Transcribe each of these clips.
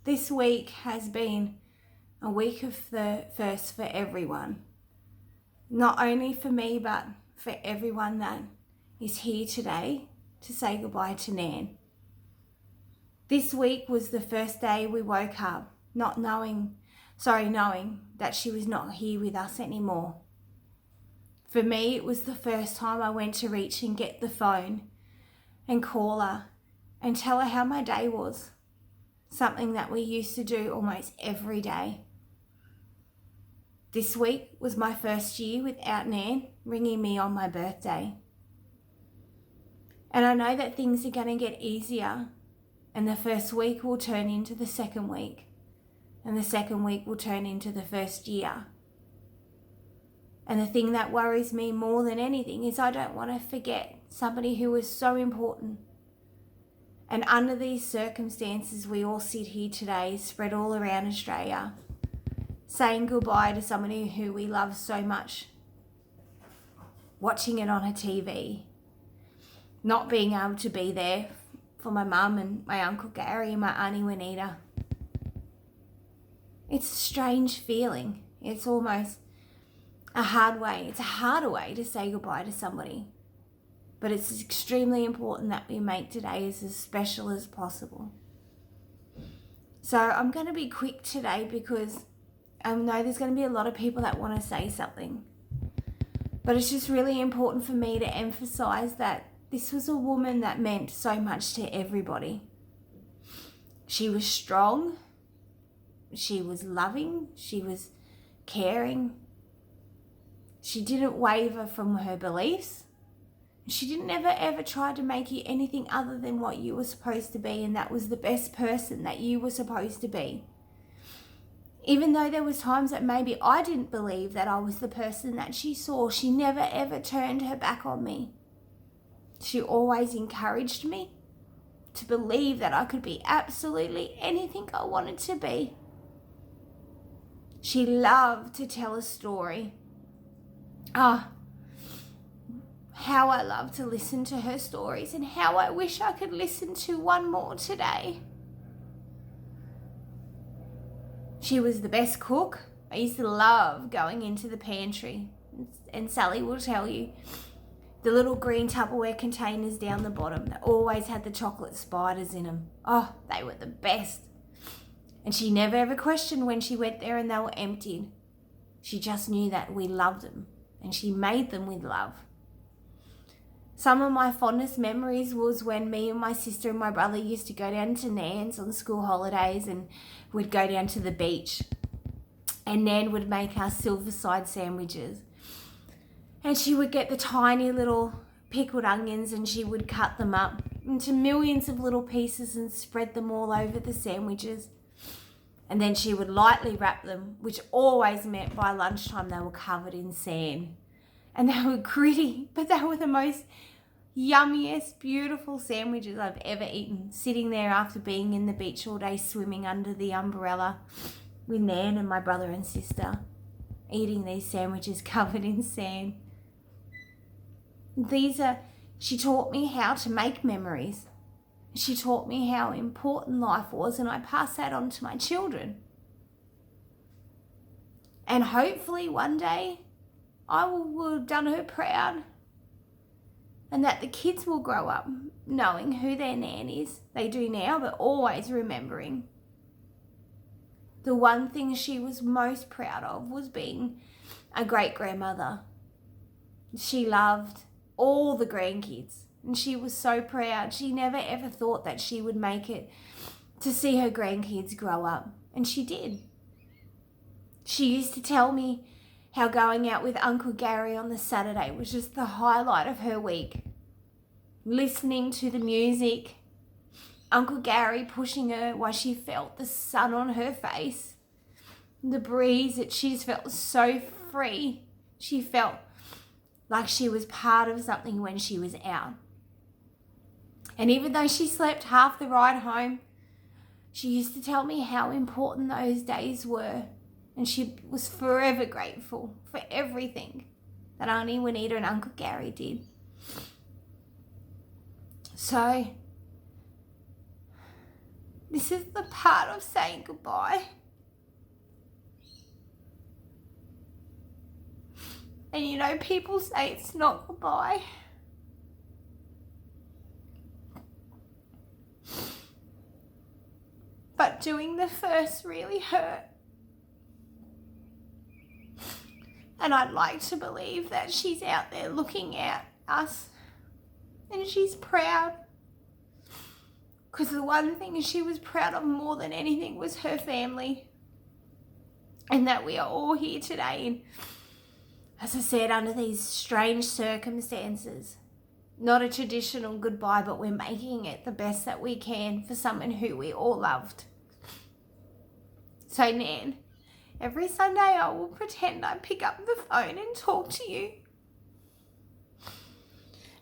This week has been a week of the first for everyone. Not only for me, but for everyone that is here today to say goodbye to Nan. This week was the first day we woke up knowing that she was not here with us anymore. For me, it was the first time I went to reach and get the phone and call her and tell her how my day was. Something that we used to do almost every day. This week was my first year without Nan ringing me on my birthday. And I know that things are going to get easier, and the first week will turn into the second week, and the second week will turn into the first year. And the thing that worries me more than anything is I don't want to forget somebody who was so important. And under these circumstances, we all sit here today, spread all around Australia, saying goodbye to somebody who we love so much, watching it on a TV, not being able to be there for my mum and my Uncle Gary and my Auntie Juanita. It's a strange feeling. It's almost a hard way. It's a harder way to say goodbye to somebody. But it's extremely important that we make today as special as possible. So I'm going to be quick today because I know there's going to be a lot of people that want to say something. But it's just really important for me to emphasize that this was a woman that meant so much to everybody. She was strong. She was loving. She was caring. She didn't waver from her beliefs. She didn't ever try to make you anything other than what you were supposed to be, and that was the best person that you were supposed to be. Even though there was times that maybe I didn't believe that I was the person that she saw, she never ever turned her back on me. She always encouraged me to believe that I could be absolutely anything I wanted to be. She loved to tell a story. How I love to listen to her stories, and how I wish I could listen to one more today. She was the best cook. I used to love going into the pantry, and Sally will tell you, the little green Tupperware containers down the bottom that always had the chocolate spiders in them. Oh, they were the best. And she never ever questioned when she went there and they were emptied. She just knew that we loved them, and she made them with love. Some of my fondest memories was when me and my sister and my brother used to go down to Nan's on school holidays, and we'd go down to the beach, and Nan would make us silverside sandwiches. And she would get the tiny little pickled onions and she would cut them up into millions of little pieces and spread them all over the sandwiches. And then she would lightly wrap them, which always meant by lunchtime they were covered in sand. And they were gritty, but they were the most yummiest, beautiful sandwiches I've ever eaten. Sitting there after being in the beach all day, swimming under the umbrella with Nan and my brother and sister, eating these sandwiches covered in sand. She taught me how to make memories. She taught me how important life was, and I pass that on to my children. And hopefully one day I will have done her proud, and that the kids will grow up knowing who their Nan is. They do now, but always remembering. The one thing she was most proud of was being a great-grandmother. She loved all the grandkids, and she was so proud. She never ever thought that she would make it to see her grandkids grow up, and she did. She used to tell me how going out with Uncle Gary on the Saturday was just the highlight of her week. Listening to the music, Uncle Gary pushing her while she felt the sun on her face, the breeze, that she just felt so free. She felt like she was part of something when she was out. And even though she slept half the ride home, she used to tell me how important those days were. And she was forever grateful for everything that Auntie Juanita and Uncle Gary did. So This is the part of saying goodbye. And you know, people say it's not goodbye. But doing the first really hurt. And I'd like to believe that she's out there looking at us and she's proud. Because the one thing she was proud of more than anything was her family. And that we are all here today. And as I said, under these strange circumstances. Not a traditional goodbye, but we're making it the best that we can for someone who we all loved. So Nan, every Sunday I will pretend I pick up the phone and talk to you.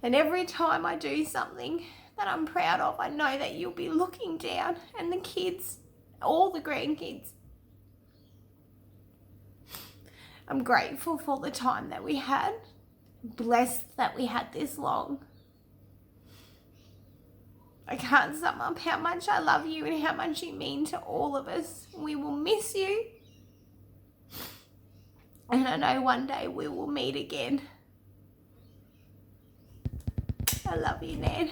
And every time I do something that I'm proud of, I know that you'll be looking down, and the kids, all the grandkids. I'm grateful for the time that we had. Blessed that we had this long. I can't sum up how much I love you and how much you mean to all of us. We will miss you. And I know one day we will meet again. I love you, Nan.